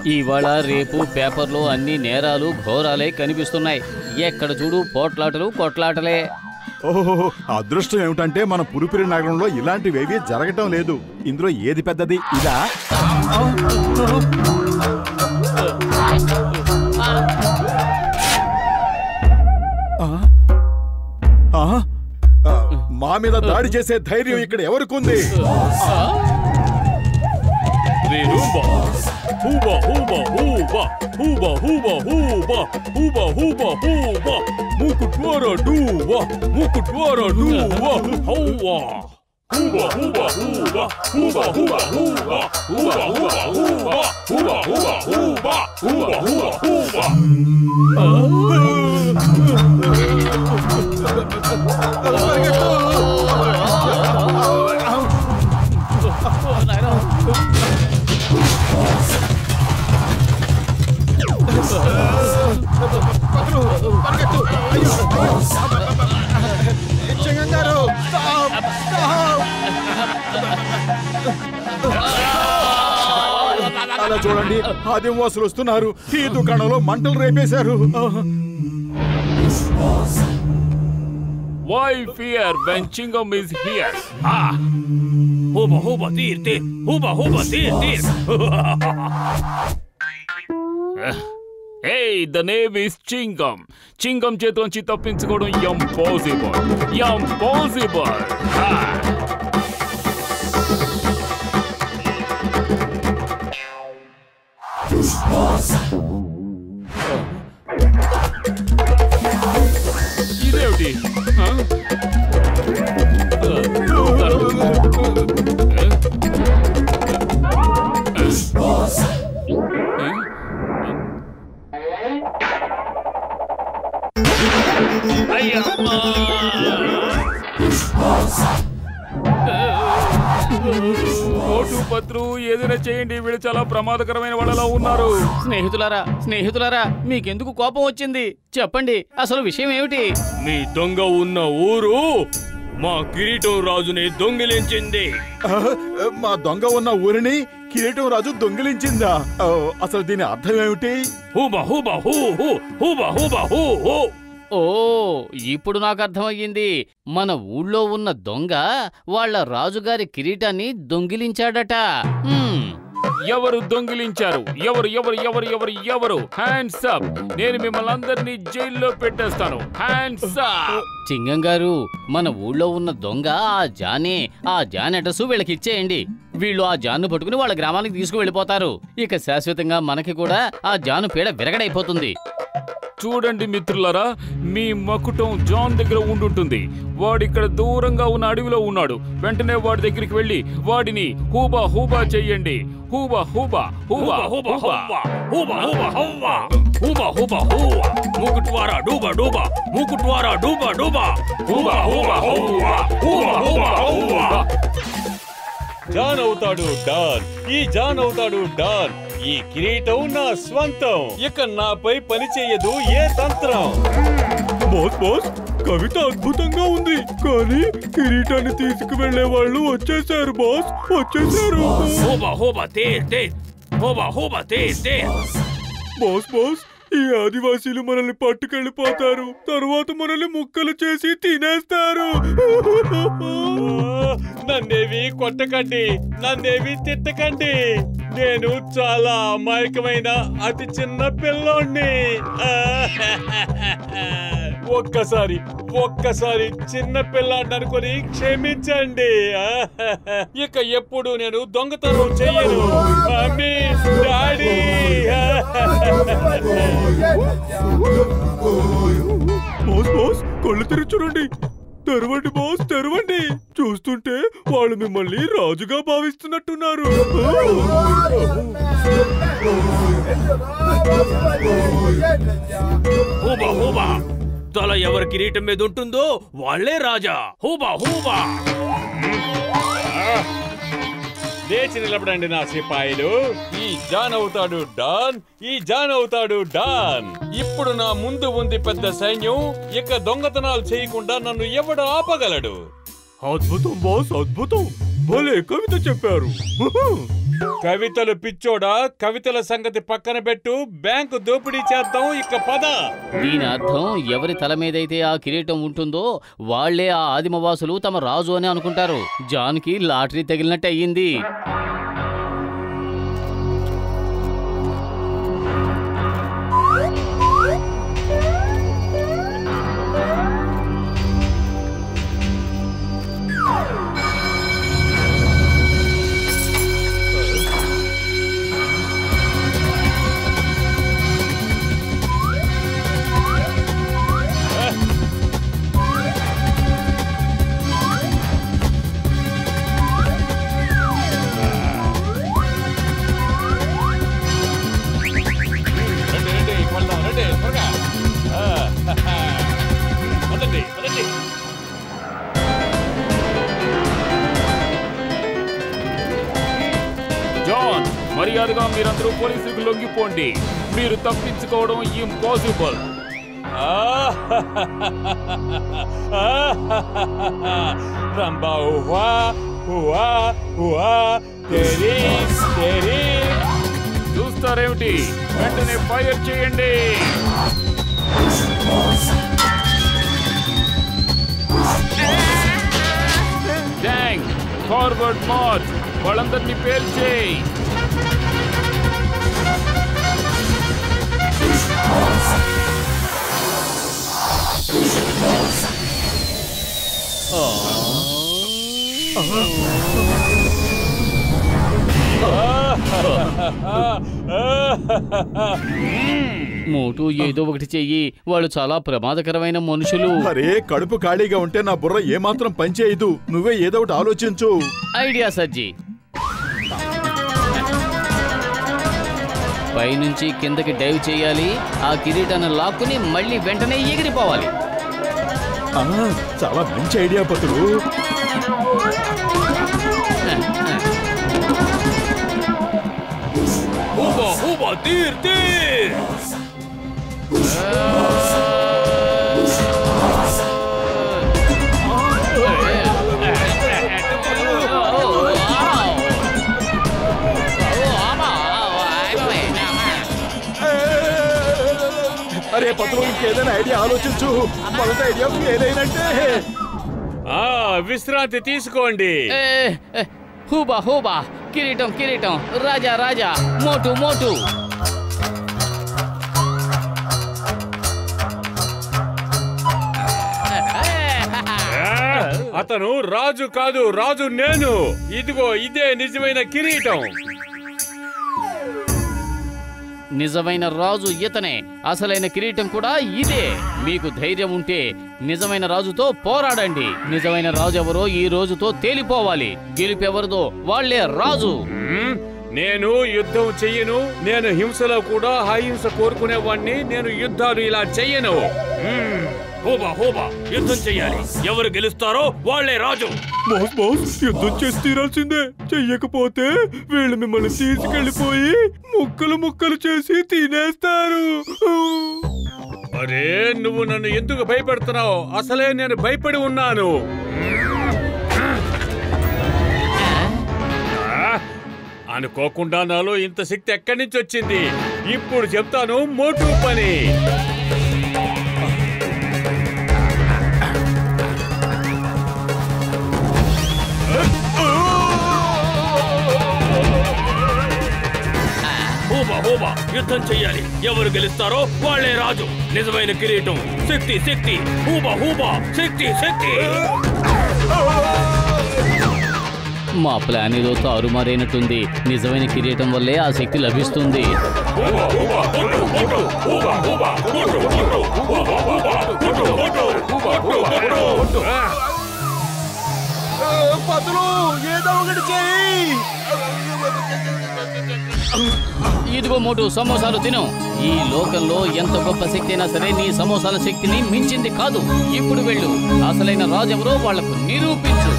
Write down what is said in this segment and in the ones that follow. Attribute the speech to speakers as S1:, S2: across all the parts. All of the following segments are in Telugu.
S1: ఇవాళ రేపు పేపర్లో అన్ని నేరాలు ఘోరాలే కనిపిస్తున్నాయి. ఎక్కడ చూడు పోట్లాటలు కొట్లాటలే.
S2: ఓహో, అదృష్టం ఏమిటంటే మన పులిపిరి నగరంలో ఇలాంటివేవీ జరగటం లేదు. ఇందులో ఏది పెద్దది? ఇదా? మా మీద దాడి చేసే ధైర్యం ఇక్కడ ఎవరికుంది?
S3: Huba huba huba huba huba huba huba huba huba mukutwara duwa hawa huba huba huba huba huba huba huba huba huba huba huba huba huba huba huba
S2: అలా చూడండి, ఆదివాసులు వస్తున్నారు. ఈ దుకాణంలో మంటలు రేపేశారు.
S3: Why fear when Chingam is here? Ah! Huba huba tir tir, huba huba tir tir. Hey, the name is Chingam. Chingam చేతిలోంచి తప్పించుకోవడం impossible. Impossible. ఇదేమిటి? పత్రు ఏదైనా చేయండి, వీళ్ళు చాలా ప్రమాదకరమైన వాళ్ళలా ఉన్నారు.
S1: స్నేహితులారా మీకెందుకు కోపం వచ్చింది? చెప్పండి, అసలు విషయం ఏమిటి?
S3: మీ దొంగ ఉన్న ఊరు మా కిరీటం రాజుని దొంగిలించింది.
S2: మా దొంగ ఉన్న ఊరిని కిరీటం రాజు దొంగిలించిందా? అసలు దీని అర్థం ఏమిటి?
S3: హూబా హూబా హూ హూ హూబా హూబా హూ హూ.
S1: ఓ, ఇప్పుడు నాకు అర్థమయ్యింది. మన ఊళ్ళో ఉన్న దొంగ వాళ్ళ రాజుగారి కిరీటాన్ని దొంగిలించాడట.
S3: ఎవరు దొంగిలించారు? ఎవరు ఎవరు ఎవరు ఎవరు ఎవరు? Hands up. నేను మిమ్మల్ని అందరినీ జైల్లో పెట్టేస్తాను. Hands up.
S1: చింగం గారు, మన ఊళ్ళో ఉన్న దొంగ ఆ జాన్ అడ్రస్ వీళ్ళకి ఇచ్చేయండి. వీళ్ళు ఆ జాన్ను పట్టుకుని వాళ్ళ గ్రామానికి తీసుకువెళ్ళిపోతారు. ఇక శాశ్వతంగా మనకి కూడా ఆ జాను పీడ విరగడైపోతుంది.
S3: చూడండి మిత్రులారా, మీ మకుటం జాన్ దగ్గర ఉండుంటుంది. వాడిక్కడ దూరంగా ఉన్న అడవిలో ఉన్నాడు. వెంటనే వాడి దగ్గరికి వెళ్ళి వాడిని హూబా హూబా చెయ్యండి. హూబా హూబా హూబా హూబా హూబా హూబా హూబా హూబా హూబా హూబా హూబా ముకుట్వారా డూబా డూబా ముకుట్వారా డూబా డూబా హూబా హూబా హూబా హూబా హూబా హూబా.
S4: జాన్ అవుతాడు డాన్, ఈ జాన్ అవుతాడు డాన్. ఈ కిరీటం నా స్వంతం. ఇక నాపై పని చేయదు ఏ తంత్రం.
S3: బాస్, కవిత అద్భుతంగా ఉంది, కానీ కిరీటాన్ని తీసుకువెళ్లే వాళ్ళు వచ్చేసారు బాస్, వచ్చేసారు. బాస్, ఈ ఆదివాసీలు మనల్ని పట్టుకెళ్ళిపోతారు. తర్వాత మనల్ని ముక్కలు చేసి తినేస్తారు.
S4: నన్నేవి కొట్టకండి, నన్నేవి తిట్టకండి. నేను చాలా అమాయకమైన అతి చిన్న పిల్లోణ్ణి. ఒక్కసారి చిన్న పిల్లాడిని అనుకుని క్షమించండి. ఇక ఎప్పుడు నేను దొంగతనం చెయ్యను. Mummy, daddy.
S3: బాస్, కళ్ళు తెరిచి చూడండి. తెరవండి బాస్, తెరవండి. చూస్తుంటే వాళ్ళు మిమ్మల్ని రాజుగా భావిస్తున్నట్టున్నారు. హూబా హూబా, తల ఎవరి కిరీటం మీద ఉంటుందో వాళ్ళే రాజా. హూబా హూబా.
S4: లేచి నిలబడండి నా సిపాయిలు. ఈ జాన్ అవుతాడు డాన్, ఈ జాన్ అవుతాడు డాన్. ఇప్పుడు నా ముందు ఉంది పెద్ద సైన్యం. ఇక దొంగతనాలు చేయకుండా నన్ను ఎవడు ఆపగలడు?
S3: అద్భుతం బాస్, అద్భుతం. భలే కవిత చెప్పారు.
S4: కవితలు పిచ్చోడా, కవితల సంగతి పక్కన పెట్టు. బ్యాంకు దోపిడీ చేద్దాం. ఇక పద.
S1: దీని అర్థం ఎవరి తల మీదైతే ఆ కిరీటం ఉంటుందో వాళ్లే ఆ ఆదిమవాసులు తమ రాజు అని అనుకుంటారు. జాన్కి లాటరీ తగిలినట్టు అయ్యింది.
S3: జాన్, మర్యాదగా మీరందరూ పోలీసులకు లొంగిపోండి. మీరు తప్పించుకోవడం ఇంపాసిబుల్.
S4: రంబా హువా హువా హువా తెరీ తెరీ.
S3: చూస్తారేమిటి? వెంటనే ఫైర్ చేయండి. Gang forward March. వాళ్ళందరినీ పేల్చేయి.
S1: మోటు ఏదో ఒకటి చెయ్యి. వాళ్ళు చాలా ప్రమాదకరమైన మనుషులు.
S2: అరే, కడుపు ఖాళీగా ఉంటే నా బుర్ర ఏమాత్రం పనిచేయదు. నువ్వే ఏదో ఒకటి ఆలోచించు.
S1: ఐడియా సజ్జి. పైనుంచి కిందకి డైవ్ చేయాలి. ఆ కిరీటాన్ని లాక్కుని మళ్ళీ వెంటనే ఎగిరిపోవాలి.
S2: చాలా మంచి ఐడియా పతులు.
S3: హూబా హూబా తీర్ తీర్.
S2: అరే పతులు, ఇంకేదైనా ఐడియా ఆలోచించు. మొదటి ఐడియా ఏదైనంటే
S4: విశ్రాంతి తీసుకోండి.
S1: హూబా హూబా, కిరీటం కిరీటం, రాజా రాజా, మోటు మోటు.
S4: అతను రాజు కాదు, రాజు నేను. ఇదిగో ఇదే నిజమైన కిరీటం.
S1: నిజమైన రాజు ఇతనే. అసలైన కిరీటం కూడా ఇదే. మీకు ధైర్యం ఉంటే నిజమైన రాజుతో పోరాడండి. నిజమైన రాజు ఎవరో ఈ రోజుతో తేలిపోవాలి. గెలుపెవరిదో వాళ్లే రాజు.
S4: నేను యుద్ధం చెయ్యను. నేను హింసలో కూడా అహింస కోరుకునేవాణ్ణి. నేను యుద్ధాలు ఇలా చెయ్యను.
S3: హోబా హోబా, యుద్ధం చెయ్యాలి. ఎవరు గెలుస్తారో వాళ్లే రాజు.
S5: బాస్ బాస్, యుద్ధం చేసి తీరాల్సిందే. చెయ్యకపోతే వీళ్ళు మిమ్మల్ని తీసుకెళ్లిపోయి ముక్కలు ముక్కలు చేసి తినేస్తారు.
S4: అరే, నువ్వు నన్ను ఎందుకు భయపెడుతున్నావు? అసలే నేను భయపడి ఉన్నాను. అనుకోకుండా నాలో ఇంత శక్తి ఎక్కడి నుంచి వచ్చింది? ఇప్పుడు చెప్తాను మోటు పని.
S3: హోబా హోబా, యుద్ధం చెయ్యాలి. ఎవరు గెలుస్తారో వాళ్లే రాజు. నిజమైన కిరీటం, శక్తి శక్తి. హూబా హూబా, శక్తి శక్తి.
S1: మా ప్లాన్ ఏదో తారుమారైనట్టుంది. నిజమైన కిరీటం వల్లే ఆ శక్తి లభిస్తుంది.
S5: పతులు, ఏదో ఒకటి చెయ్యి.
S1: ఇదిగో మోటు, సమోసాలు తిను. ఈ లోకంలో ఎంత గొప్ప శక్తి అయినా సరే నీ సమోసాల శక్తిని మించింది కాదు. ఇప్పుడు వెళ్ళు, అసలైన రాజు ఎవరో వాళ్లకు నిరూపించు.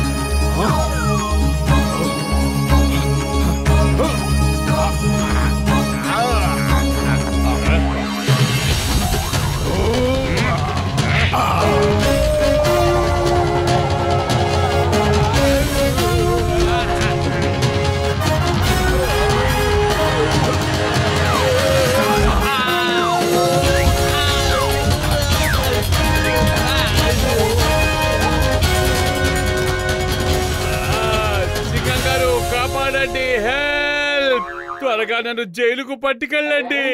S4: త్వరగా నన్ను జైలుకు పట్టుకెళ్ళండి.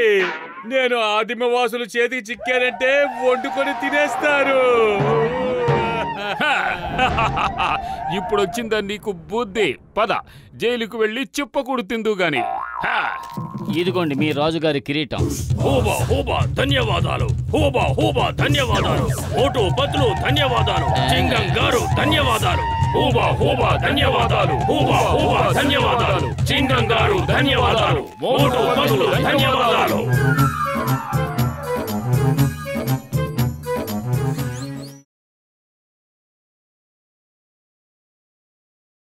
S4: నేను ఆదిమవాసుల చేతికి చిక్కానంటే వండుకొని తినేస్తారు.
S3: ఇప్పుడు వచ్చిందా నీకు బుద్ధి? పద, జైలుకు వెళ్ళి చిప్పకూడు తిందు గాని.
S1: ఇదిగోండి మీ రాజుగారి కిరీటం.
S6: హూబా హూబా ధన్యవాదాలు, హూబా హూబా ధన్యవాదాలు, ఓటు బతులు ధన్యవాదాలు, చింగం గారు ధన్యవాదాలు, హూబా హూబా ధన్యవాదాలు, హూబా హూబా ధన్యవాదాలు, చింగం గారు ధన్యవాదాలు, ఓటు బతులు ధన్యవాదాలు.